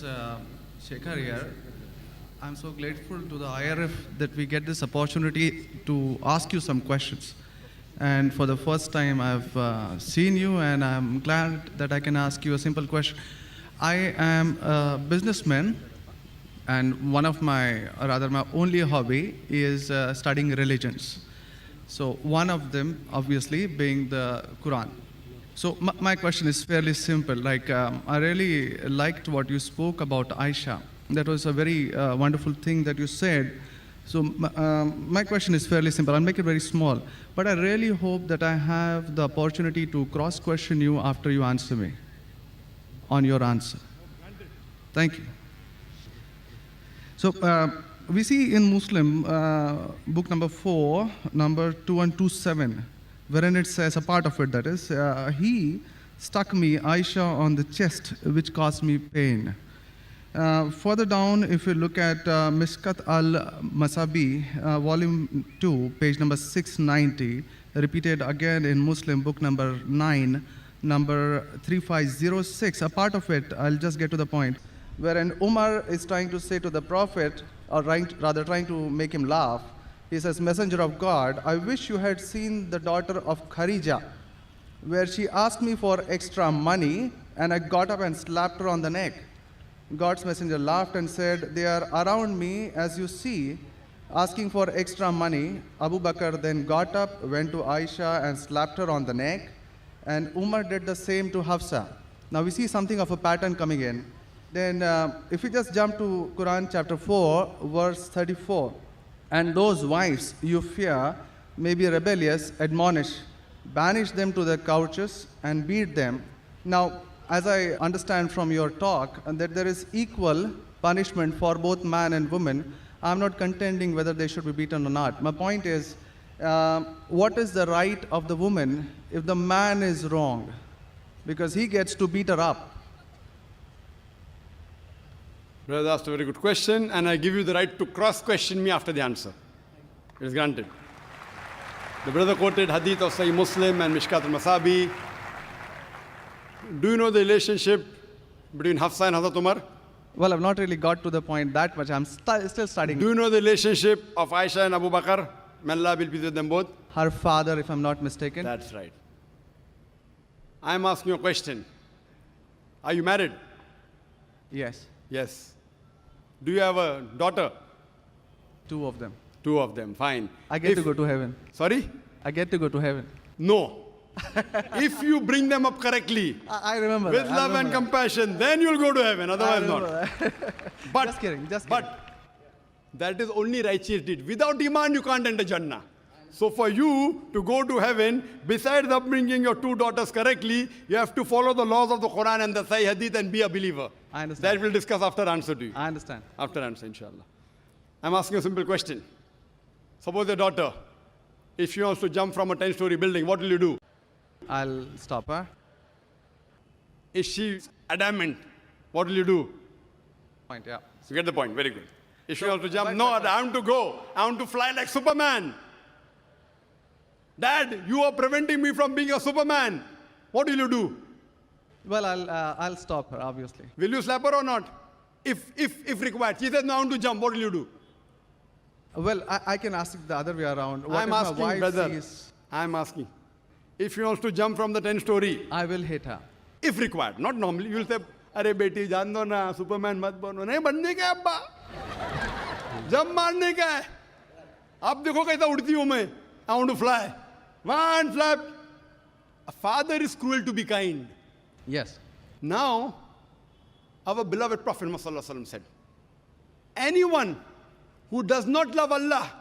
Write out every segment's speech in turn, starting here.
is Shekhar here. I'm so grateful to the IRF that we get this opportunity to ask you some questions. And for the first time, I've seen you, and I'm glad that I can ask you a simple question. I am a businessman, and one of my only hobby is studying religions. So one of them, obviously, being the Quran. So my question is fairly simple. I really liked what you spoke about Aisha. That was a very wonderful thing that you said. So my question is fairly simple. I'll make it very small. But I really hope that I have the opportunity to cross-question you after you answer me on your answer. Thank you. So we see in Muslim, book number 4, number 2127, wherein it says, a part of it that is, he stuck me, Aisha, on the chest, which caused me pain. Further down, if you look at Mishkat al-Masabi, volume 2, page number 690, repeated again in Muslim, book number 9, number 3506, a part of it, I'll just get to the point, wherein Umar is trying to say to the Prophet, or rather trying to make him laugh. He says, Messenger of God, I wish you had seen the daughter of Khadija, where she asked me for extra money, and I got up and slapped her on the neck. God's messenger laughed and said, they are around me, as you see, asking for extra money. Abu Bakr then got up, went to Aisha and slapped her on the neck, and Umar did the same to Hafsa. Now we see something of a pattern coming in. Then if we just jump to Quran chapter 4, verse 34, and those wives you fear may be rebellious, admonish, banish them to their couches and beat them. Now, as I understand from your talk, that there is equal punishment for both man and woman. I'm not contending whether they should be beaten or not. My point is, what is the right of the woman if the man is wrong? Because he gets to beat her up. Brother asked a very good question, and I give you the right to cross-question me after the answer. It is granted. The brother quoted hadith of Sahih Muslim and Mishkat al-Masabi. Do you know the relationship between Hafsa and Hazrat Umar? Well, I've not really got to the point that much. I'm still studying. Do you know the relationship of Aisha and Abu Bakr? May Allah be pleased with them both. Her father, if I'm not mistaken. That's right. I'm asking you a question. Are you married? Yes. Yes. Do you have a daughter? 2 of them. 2 of them, fine. I get to go to heaven. Sorry? I get to go to heaven. No. If you bring them up correctly, I remember with that. love and compassion, then you'll go to heaven, otherwise not. But, just kidding. But that is only righteous deed. Without iman, you can't enter Jannah. So for you to go to heaven, besides upbringing your 2 daughters correctly, you have to follow the laws of the Quran and the Sahih Hadith and be a believer. I understand. That we'll discuss after answer to you. I understand. After answer, inshallah. I'm asking a simple question. Suppose your daughter, if she wants to jump from a 10-story building, what will you do? I'll stop her. Is she adamant? What will you do? Point, yeah. You get the point, very good. If she wants to jump, no, I want to go. I want to fly like Superman. Dad, you are preventing me from being a Superman. What will you do? Well, I'll stop her, obviously. Will you slap her or not? If required. She says, no, I want to jump. What will you do? Well, I can ask it the other way around. What I'm if asking, my wife brother. sees... I'm asking. If she wants to jump from the 10-story. I will hit her. If required. Not normally. You will say, Arey beti, jaan do na, Superman mat bano. Nahi banne ka abba. Jump marne ka hai. Ab dekho kaisa udti hu main. I want to fly. One flap. A father is cruel to be kind. Yes. Now, our beloved Prophet Muhammad said, anyone who does not love Allah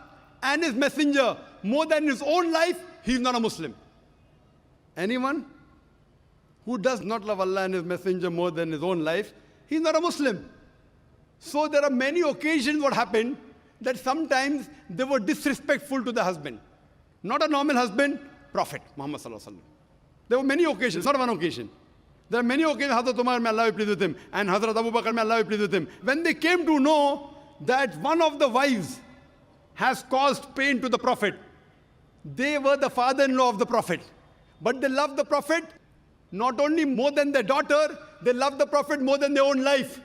and His Messenger more than his own life, he is not a Muslim. Anyone who does not love Allah and His Messenger more than his own life, he is not a Muslim. So there are many occasions what happened that sometimes they were disrespectful to the husband. Not a normal husband, Prophet Muhammad sallallahu alaihi wasallam. There were many occasions, not one occasion. There are many occasions, Hazrat Umar, may Allah be pleased with him, and Hazrat Abu Bakr, may Allah be pleased with him. When they came to know that one of the wives has caused pain to the Prophet, they were the father-in-law of the Prophet. But they loved the Prophet not only more than their daughter, they loved the Prophet more than their own life.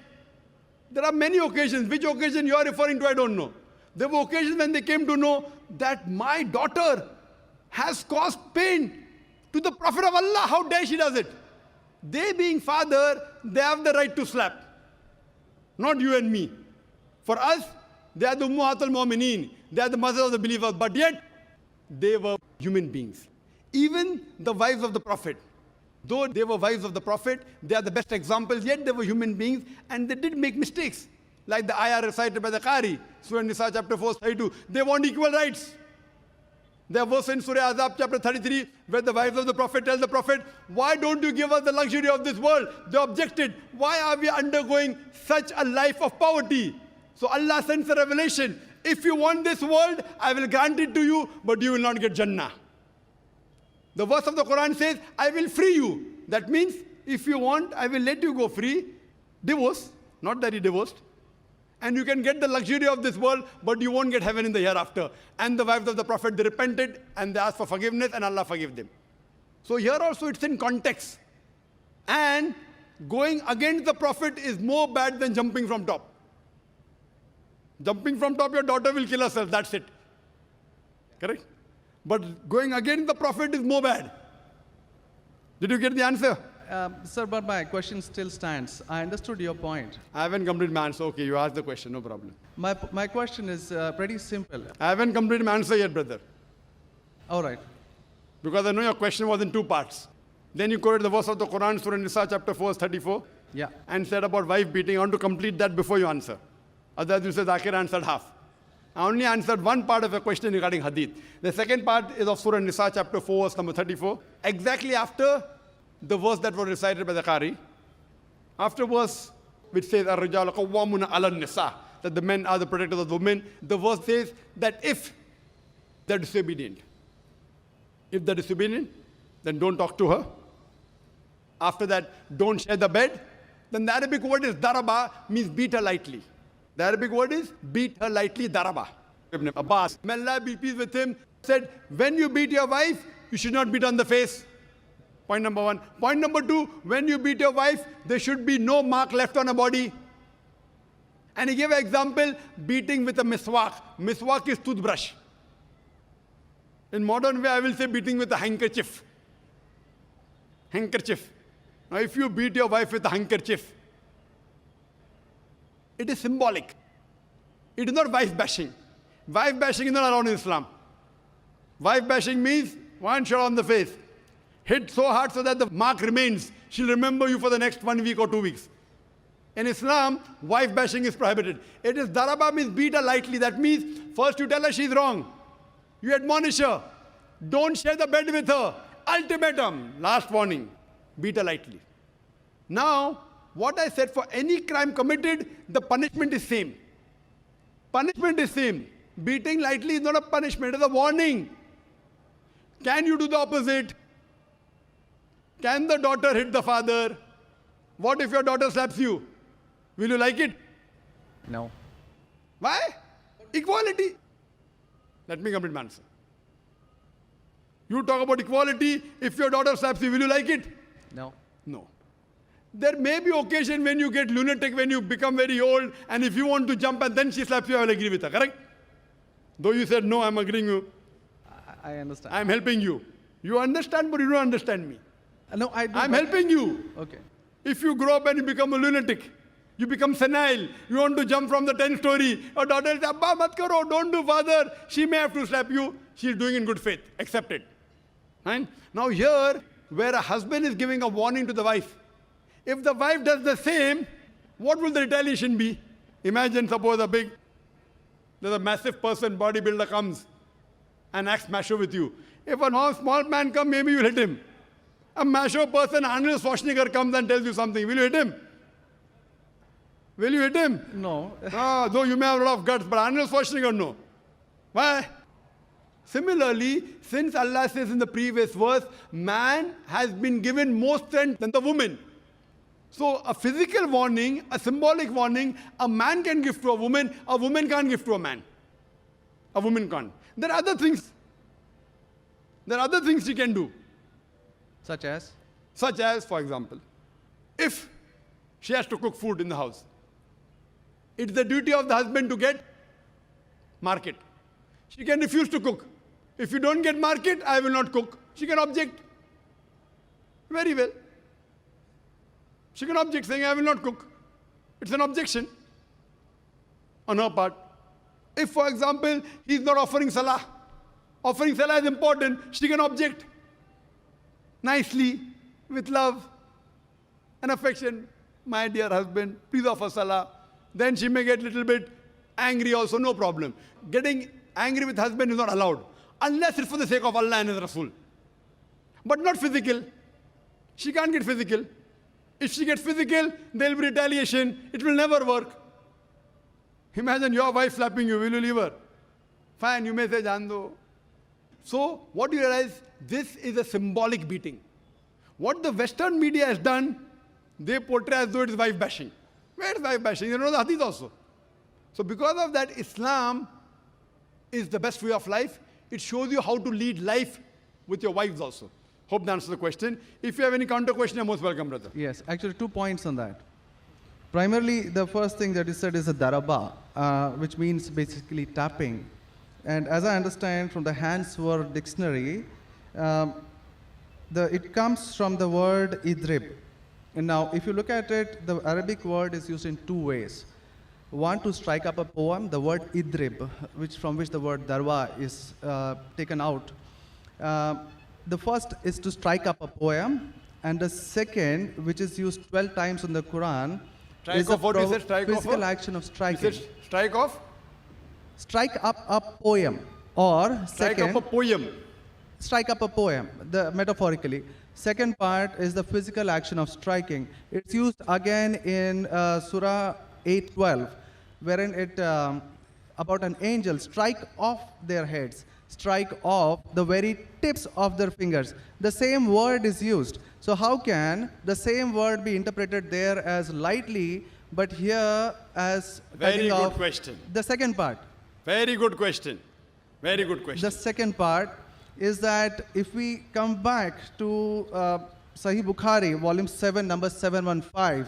There are many occasions. Which occasion you are referring to, I don't know. There were occasions when they came to know that my daughter has caused pain to the Prophet of Allah. How dare she does it? They being father, they have the right to slap. Not you and me. For us, they are the Ummahatul Mu'mineen. They are the mothers of the believers. But yet, they were human beings. Even the wives of the Prophet, though they were wives of the Prophet, they are the best examples, yet they were human beings and they did make mistakes. Like the ayah recited by the Qari, Surah Nisa chapter 4, 32. They want equal rights. There was in Surah Azab chapter 33, where the wives of the Prophet tell the Prophet, why don't you give us the luxury of this world? They objected, why are we undergoing such a life of poverty? So Allah sends a revelation. If you want this world, I will grant it to you, but you will not get Jannah. The verse of the Quran says, I will free you. That means, if you want, I will let you go free. Divorce, not that he divorced. And you can get the luxury of this world, but you won't get heaven in the hereafter. And the wives of the Prophet, they repented and they asked for forgiveness and Allah forgave them. So here also it's in context. And going against the Prophet is more bad than jumping from top. Jumping from top, your daughter will kill herself, that's it. Correct? But going against the Prophet is more bad. Did you get the answer? Sir, but my question still stands. I understood your point. I haven't completed my answer. Okay, you asked the question, no problem. My question is pretty simple. I haven't completed my answer yet, brother. All right. Because I know your question was in two parts. Then you quoted the verse of the Quran, Surah Nisa, chapter 4, 34. Yeah. And said about wife beating. I want to complete that before you answer. Otherwise, you said Zakir answered half. I only answered one part of your question regarding hadith. The second part is of Surah Nisa, chapter 4, verse number 34. Exactly after the verse that was recited by the Qari. After verse which says, Ar-Rijalu Qawwamuna 'ala an-Nisa, that the men are the protectors of the women. The verse says that if they're disobedient, then don't talk to her. After that, don't share the bed. Then the Arabic word is daraba, means beat her lightly. The Arabic word is beat her lightly, daraba. Ibn Abbas, may Allah be pleased with him, said, when you beat your wife, you should not beat on the face. Point number one. Point number two, when you beat your wife, there should be no mark left on her body. And he gave an example, beating with a miswak. Miswak is toothbrush. In modern way, I will say beating with a handkerchief. Handkerchief. Now, if you beat your wife with a handkerchief, it is symbolic. It is not wife bashing. Wife bashing is not allowed in Islam. Wife bashing means one shot on the face. Hit so hard so that the mark remains. She'll remember you for the next 1 week or 2 weeks. In Islam, wife bashing is prohibited. It is daraba, means beat her lightly. That means first you tell her she's wrong. You admonish her. Don't share the bed with her. Ultimatum. Last warning. Beat her lightly. Now, what I said, for any crime committed, the punishment is same. Punishment is same. Beating lightly is not a punishment, it is a warning. Can you do the opposite? Can the daughter hit the father? What if your daughter slaps you? Will you like it? No. Why? Equality. Let me complete my answer. You talk about equality. If your daughter slaps you, will you like it? No. No. There may be occasion when you get lunatic, when you become very old, and if you want to jump and then she slaps you, I will agree with her, correct? Though you said, no, I'm agreeing with you. I understand. I'm helping you. You understand, but you don't understand me. No, I do. I'm helping you. Okay. If you grow up and you become a lunatic, you become senile, you want to jump from the 10th story, your daughter says, Abba, mat karo, don't do, father. She may have to slap you. She's doing in good faith. Accept it. Right? Now here, where a husband is giving a warning to the wife, if the wife does the same, what will the retaliation be? Imagine, suppose there's a massive person, bodybuilder comes and acts macho with you. If a small man comes, maybe you'll hit him. A macho person, Arnold Schwarzenegger, comes and tells you something. Will you hit him? Will you hit him? No. Though you may have a lot of guts, but Arnold Schwarzenegger, no. Why? Similarly, since Allah says in the previous verse, man has been given more strength than the woman. So a physical warning, a symbolic warning, a man can give to a woman can't give to a man. A woman can't. There are other things. There are other things she can do. Such as? Such as, for example, if she has to cook food in the house, It's the duty of the husband to get market. She can refuse to cook. If you don't get market, I will not cook. She can object. Very well. She can object saying, I will not cook. It's an objection on her part. If, for example, he is not offering salah is important, she can object nicely, with love and affection. My dear husband, please offer salah. Then she may get a little bit angry also, no problem. Getting angry with husband is not allowed, unless it's for the sake of Allah and His Rasul. But not physical. She can't get physical. If she gets physical, there will be retaliation. It will never work. Imagine your wife slapping you. Will you leave her? Fine, you may say, Jando. So, what do you realize? This is a symbolic beating. What the Western media has done, they portray as though it is wife bashing. Where is wife bashing? You know the hadith also. So, because of that, Islam is the best way of life. It shows you how to lead life with your wives also. Hope that answers the question. If you have any counter question, you're most welcome, brother. Yes, actually 2 points on that. Primarily, the first thing that you said is a daraba, which means basically tapping. And as I understand from the Hand's Word Dictionary, it comes from the word idrib. And now, if you look at it, the Arabic word is used in 2 ways. One, to strike up a poem, the word idrib, from which the word darwa is taken out. The first is to strike up a poem, and the second, which is used 12 times in the Quran, is a physical action of striking. You said strike off? Strike up a poem, or strike second, up a poem. Strike up a poem, metaphorically. Second part is the physical action of striking. It's used again in Surah 8:12, wherein it about an angel strike off their heads, strike off the very tips of their fingers. The same word is used. So how can the same word be interpreted there as lightly, but here as very good question. The second part. Very good question. Very good question. The second part is that if we come back to Sahih Bukhari, volume 7, number 715,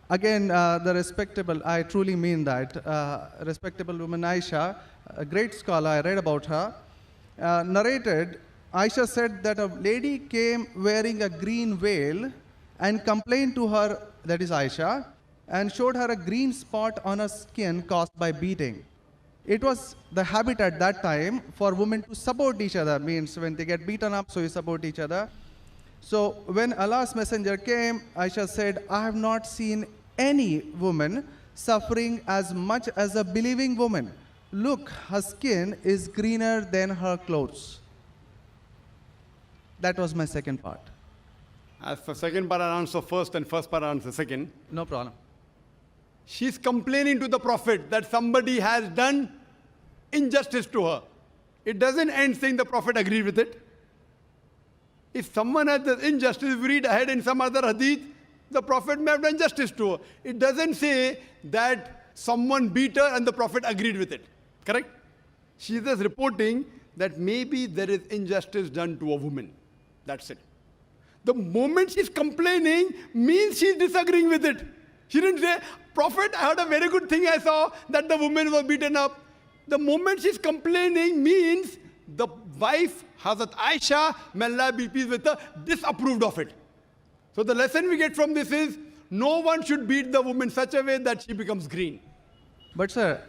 again, the respectable, I truly mean that, respectable woman Aisha, a great scholar, I read about her, narrated, Aisha said that a lady came wearing a green veil and complained to her, that is Aisha, and showed her a green spot on her skin caused by beating. It was the habit at that time for women to support each other, means when they get beaten up, so you support each other. So when Allah's messenger came, Aisha said, I have not seen any woman suffering as much as a believing woman. Look, her skin is greener than her clothes. That was my second part. As for second part, I'll answer first, and first part, I'll answer second. No problem. She's complaining to the Prophet that somebody has done injustice to her. It doesn't end saying the Prophet agreed with it. If someone has done injustice, if we read ahead in some other hadith, the Prophet may have done justice to her. It doesn't say that someone beat her and the Prophet agreed with it. Correct? She is just reporting that maybe there is injustice done to a woman. That's it. The moment she's complaining means she's disagreeing with it. She didn't say, Prophet, I heard a very good thing I saw, that the woman was beaten up. The moment she's complaining means the wife, Hazrat Aisha, may Allah be pleased with her, disapproved of it. So the lesson we get from this is, no one should beat the woman such a way that she becomes green. But sir,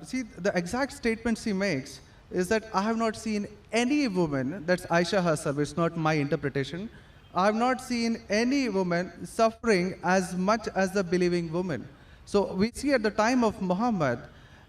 see, the exact statement she makes is that I have not seen any woman, that's Aisha herself, it's not my interpretation, I have not seen any woman suffering as much as the believing woman. So we see at the time of Muhammad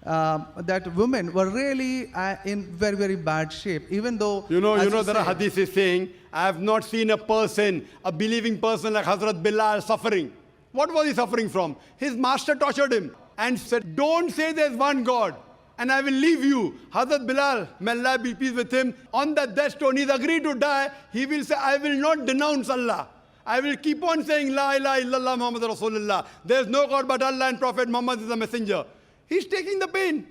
that women were really in very, very bad shape, even though... You know there are hadiths saying, I have not seen a person, a believing person like Hazrat Bilal suffering. What was he suffering from? His master tortured him and said, don't say there's one God and I will leave you. Hazrat Bilal, may Allah be pleased with him, on that death stone, he's agreed to die. He will say, I will not denounce Allah. I will keep on saying, La ilaha illallah Muhammad Rasulullah. There is no God but Allah and Prophet Muhammad is a messenger. He's taking the pain.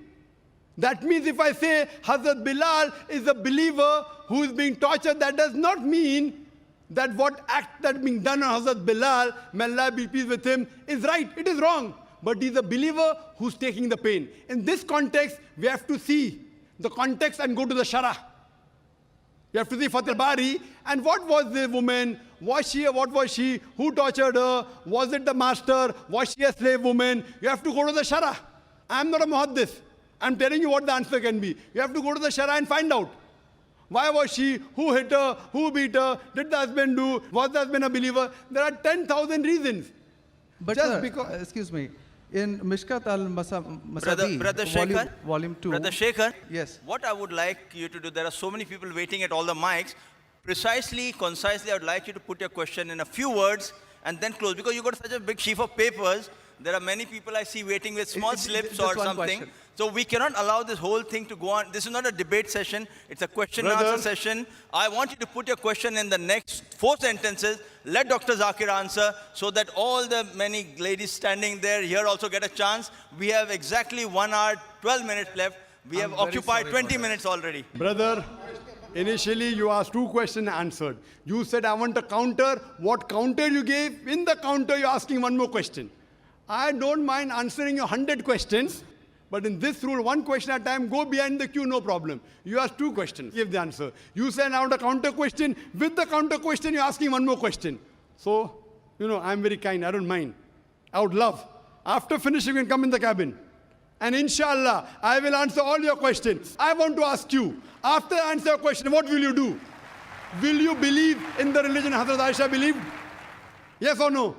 That means if I say Hazrat Bilal is a believer who is being tortured, that does not mean that what act that being done on Hazrat Bilal, may Allah be pleased with him, is right. It is wrong. but he's a believer who's taking the pain. In this context, we have to see the context and go to the Shara. You have to see Fath al-Bari, and what was the woman? What was she? Who tortured her? Was it the master? Was she a slave woman? You have to go to the Shara. I'm not a muhaddith. I'm telling you what the answer can be. You have to go to the Shara and find out. Why was she? Who hit her? Who beat her? Did the husband do? Was the husband a believer? There are 10,000 reasons. But Just sir, because- excuse me, in Mishkat al-Masabi, Brother Shekhar, volume 2. Brother Shekhar, Yes. what I would like you to do, there are so many people waiting at all the mics. Precisely, concisely, I would like you to put your question in a few words and then close. Because you got such a big sheaf of papers, there are many people I see waiting with small slips just or one something. question. So we cannot allow this whole thing to go on. This is not a debate session. It's a question and Brother. answer session. I want you to put your question in the next 4 sentences. Let Dr. Zakir answer so that all the many ladies standing there here also get a chance. We have exactly 1 hour, 12 minutes left. We have very occupied sorry 20 about minutes already. Brother, initially you asked 2 questions answered. You said, I want a counter. What counter you gave? In the counter, you're asking 1 more question. I don't mind answering your 100 questions, but in this rule, 1 question at a time, go behind the queue, no problem. You asked 2 questions, give the answer. You said, I want a counter question. With the counter question, you're asking 1 more question. So, I'm very kind, I don't mind. I would love. After finishing, you can come in the cabin. And inshallah, I will answer all your questions. I want to ask you, after I answer your question, what will you do? Will you believe in the religion Hazrat Aisha believed? Yes or no?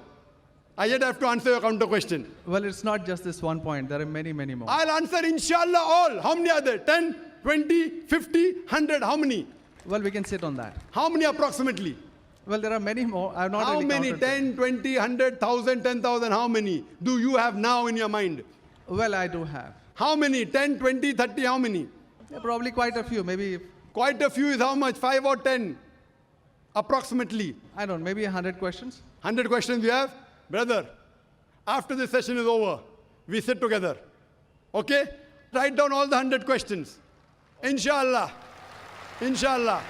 I yet have to answer your counter question. Well, it's not just this one point. There are many, many more. I'll answer inshallah all. How many are there? 10, 20, 50, 100? How many? Well, we can sit on that. How many approximately? Well, there are many more. I've not How really many? counted them. 10, 20, 100, 1,000, 10,000? How many do you have now in your mind? Well, I do have. How many? 10, 20, 30? How many? Yeah, probably quite a few. Maybe, Quite a few is how much? 5 or 10? Approximately. I don't know, maybe 100 questions. 100 questions you have? Brother, after this session is over, we sit together. Okay? Write down all the 100 questions. Inshallah. Inshallah.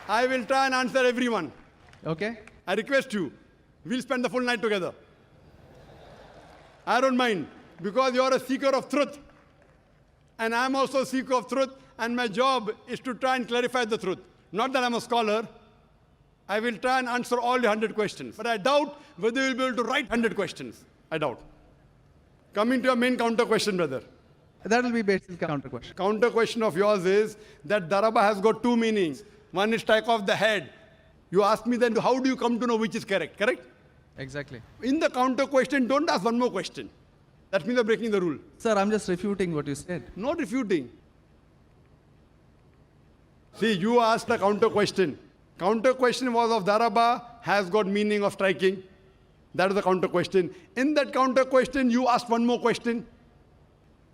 I will try and answer everyone. Okay? I request you. We'll spend the full night together. I don't mind, because you're a seeker of truth. And I'm also a seeker of truth, and my job is to try and clarify the truth. Not that I'm a scholar. I will try and answer all the 100 questions. But I doubt whether you'll be able to write 100 questions. I doubt. Coming to your main counter question, brother. That will be basic counter question. Counter question of yours is that daraba has got 2 meanings. One is strike off the head. You ask me then, how do you come to know which is correct? Correct? Exactly. In the counter question, don't ask 1 more question. That means you're breaking the rule. Sir, I'm just refuting what you said. Not refuting. See, you asked a counter question. Counter question was of daraba has got meaning of striking. That is the counter question. In that counter question, you asked 1 more question.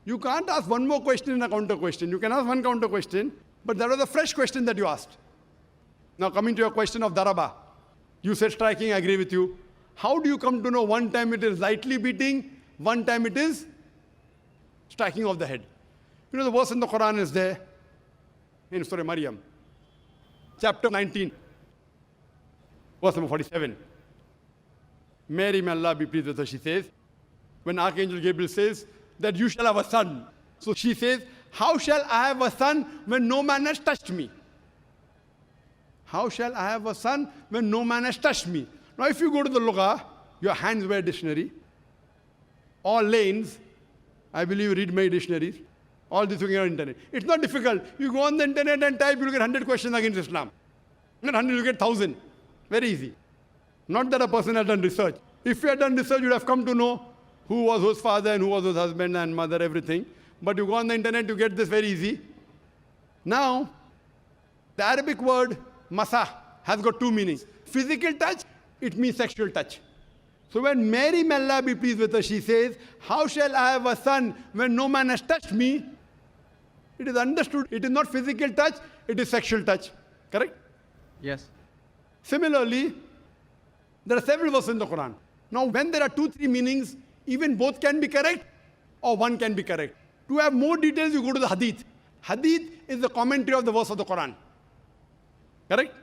You can't ask 1 more question in a counter question. You can ask 1 counter question, but that was a fresh question that you asked. Now coming to your question of daraba. You said striking, I agree with you. How do you come to know one time it is lightly beating, one time it is striking of the head? You know the verse in the Quran is there, in Surah Maryam, chapter 19, verse number 47. Mary, may Allah be pleased with her, she says, when Archangel Gabriel says that you shall have a son. So she says, how shall I have a son when no man has touched me? How shall I have a son when no man has touched me? Now if you go to the Lugha, your hands-wear dictionary, all lanes, I believe you read my dictionaries, all this you can get on the internet. It's not difficult. You go on the internet and type, you'll get 100 questions against Islam. Not 100, you'll get 1,000. Very easy. Not that a person has done research. If you had done research, you'd have come to know who was whose father and who was whose husband and mother, everything. But you go on the internet, you get this very easy. Now, the Arabic word masa has got 2 meanings. Physical touch, it means sexual touch. So when Mary, may Allah be pleased with her, she says, how shall I have a son when no man has touched me? It is understood. It is not physical touch, it is sexual touch. Correct? Yes. Similarly, there are several verses in the Quran. Now, when there are 2, 3 meanings, even both can be correct or one can be correct. To have more details, you go to the hadith. Hadith is the commentary of the verse of the Quran. Correct?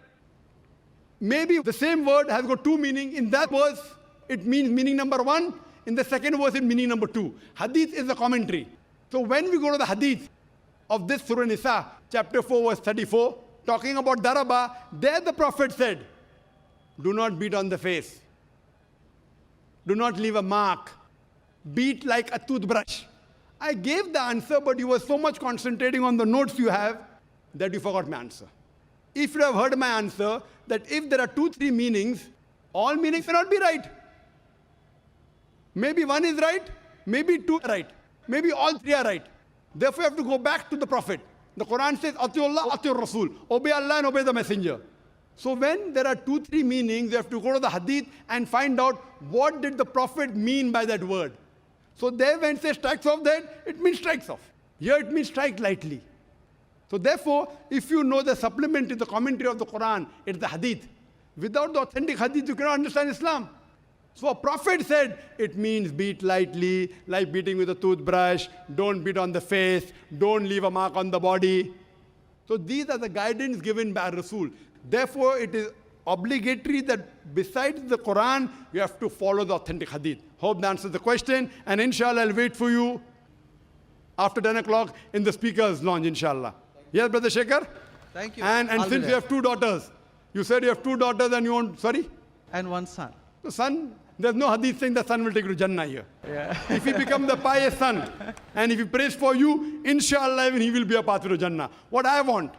Maybe the same word has got 2 meanings. In that verse, it means meaning number 1. In the second verse in meaning number 2. Hadith is a commentary. So when we go to the hadith of this Surah Nisa, chapter 4, verse 34, talking about daraba, there the Prophet said, do not beat on the face. Do not leave a mark. Beat like a toothbrush. I gave the answer, but you were so much concentrating on the notes you have that you forgot my answer. If you have heard my answer, that if there are 2-3 meanings, all meanings may not be right. Maybe one is right, maybe 2 are right, maybe all 3 are right. Therefore, you have to go back to the Prophet. The Quran says, Atiullah, Atiur Rasul. Obey Allah and obey the Messenger. So when there are 2-3 meanings, you have to go to the hadith and find out what did the Prophet mean by that word. So there when it says strikes off that, it means strikes off. Here it means strike lightly. So therefore, if you know the supplement to the commentary of the Quran, it's the hadith. Without the authentic hadith, you cannot understand Islam. So a prophet said, it means beat lightly, like beating with a toothbrush, don't beat on the face, don't leave a mark on the body. So these are the guidance given by Rasul. Therefore, it is obligatory that besides the Quran, you have to follow the authentic hadith. Hope that answers the question. And inshallah, I'll wait for you after 10 o'clock in the speaker's lounge, inshallah. Yes, Brother Shekhar? Thank you. And I'll be since you there. have 2 daughters, you said you have 2 daughters and you want, sorry? And one son. The son, there's no hadith saying the son will take you to Jannah here. Yeah. If he becomes the pious son, and if he prays for you, inshallah, even he will be a pathway to Jannah. What I want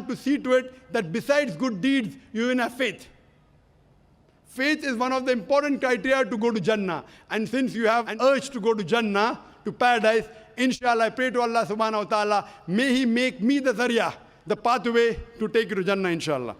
to see to it that besides good deeds, you even have faith. Faith is one of the important criteria to go to Jannah. And since you have an urge to go to Jannah, to paradise, inshallah, I pray to Allah subhanahu wa ta'ala, may He make me the zarya, the pathway to take you to Jannah, inshallah.